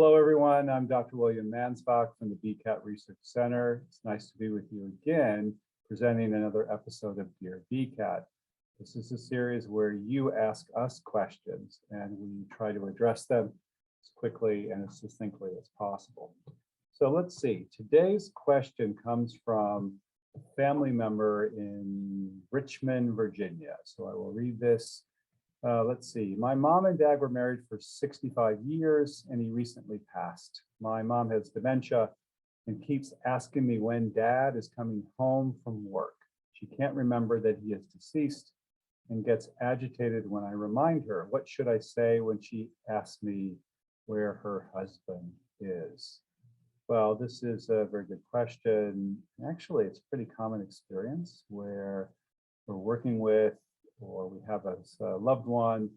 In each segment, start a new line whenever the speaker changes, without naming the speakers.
Hello, everyone. I'm Dr. William Mansbach from the BCAT Research Center. It's nice to be with you again, presenting another episode of Dear BCAT. This is a series where you ask us questions and we try to address them as quickly and as succinctly as possible. So let's see. Today's question comes from a family member in Richmond, Virginia. So I will read this. Let's see. My mom and dad were married for 65 years and he recently passed. My mom has dementia and keeps asking me when dad is coming home from work. She can't remember that he is deceased and gets agitated when I remind her. What should I say when she asks me where her husband is? Well, this is a very good question. Actually, it's a pretty common experience where we're working with or we have a loved one,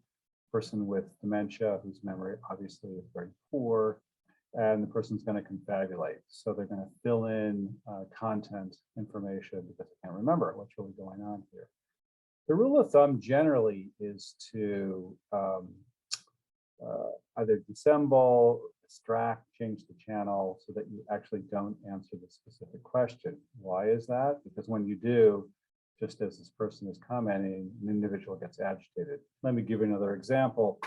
person with dementia whose memory obviously is very poor, and the person's going to confabulate. So they're going to fill in content information because they can't remember what's really going on here. The rule of thumb generally is to either dissemble, distract, change the channel so that you actually don't answer the specific question. Why is that? Because when you do, just as this person is commenting, an individual gets agitated. Let me give you another example.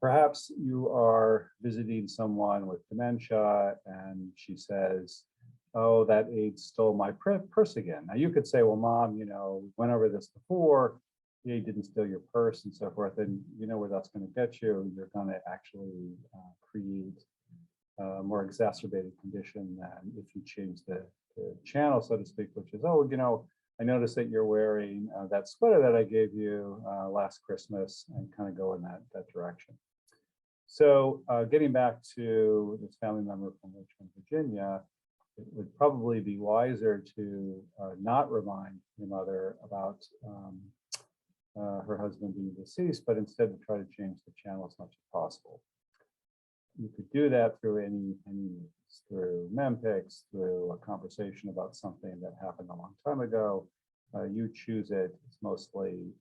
Perhaps you are visiting someone with dementia and she says, oh, that aide stole my purse again. Now you could say, well, mom, we went over this before, the aide didn't steal your purse and so forth, and you know where that's going to get you. You're going to actually create a more exacerbated condition than if you change the channel, so to speak, which is, oh, I noticed that you're wearing that sweater that I gave you last Christmas, and kind of go in that direction. So getting back to this family member from Richmond, Virginia, it would probably be wiser to not remind your mother about her husband being deceased, but instead to try to change the channel as much as possible. You could do that through any means, through Mempics, through a conversation about something that happened a long time ago. You choose it. It's mostly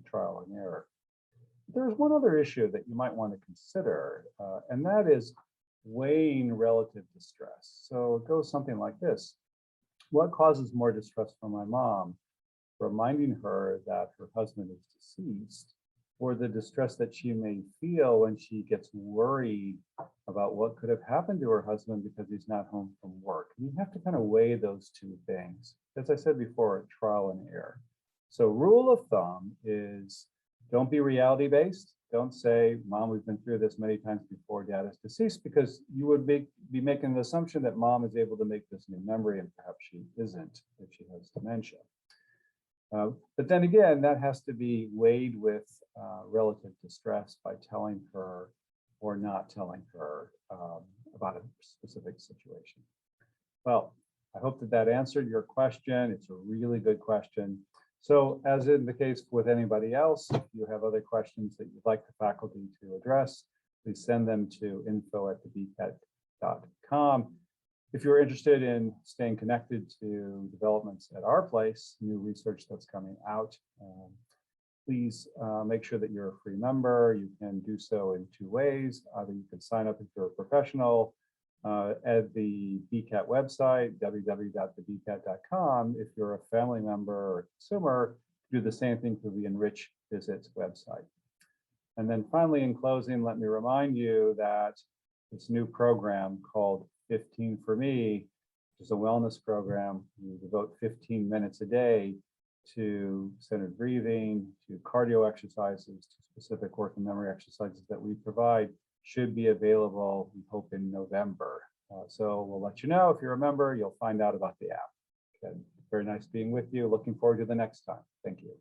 trial and error. There's one other issue that you might want to consider, and that is weighing relative distress. So it goes something like this. What causes more distress for my mom? Reminding her that her husband is deceased, or the distress that she may feel when she gets worried about what could have happened to her husband because he's not home from work. And you have to kind of weigh those two things. As I said before, trial and error. So rule of thumb is don't be reality-based. Don't say, mom, we've been through this many times before, dad is deceased, because you would be making the assumption that mom is able to make this new memory, and perhaps she isn't if she has dementia. But then again, that has to be weighed with relative distress by telling her or not telling her about a specific situation. Well, I hope that answered your question. It's a really good question. So as in the case with anybody else, if you have other questions that you'd like the faculty to address, please send them to info@thebcat.com. If you're interested in staying connected to developments at our place, new research that's coming out, please make sure that you're a free member. You can do so in two ways. Either you can sign up if you're a professional at the BCAT website, www.thebcat.com. If you're a family member or consumer, do the same thing through the Enrich Visits website. And then finally, in closing, let me remind you that this new program called 15 for Me, which is a wellness program. We devote 15 minutes a day to centered breathing, to cardio exercises, to specific work and memory exercises that we provide, should be available, we hope, in November. So we'll let you know. If you're a member, you'll find out about the app. Okay. Very nice being with you. Looking forward to the next time. Thank you.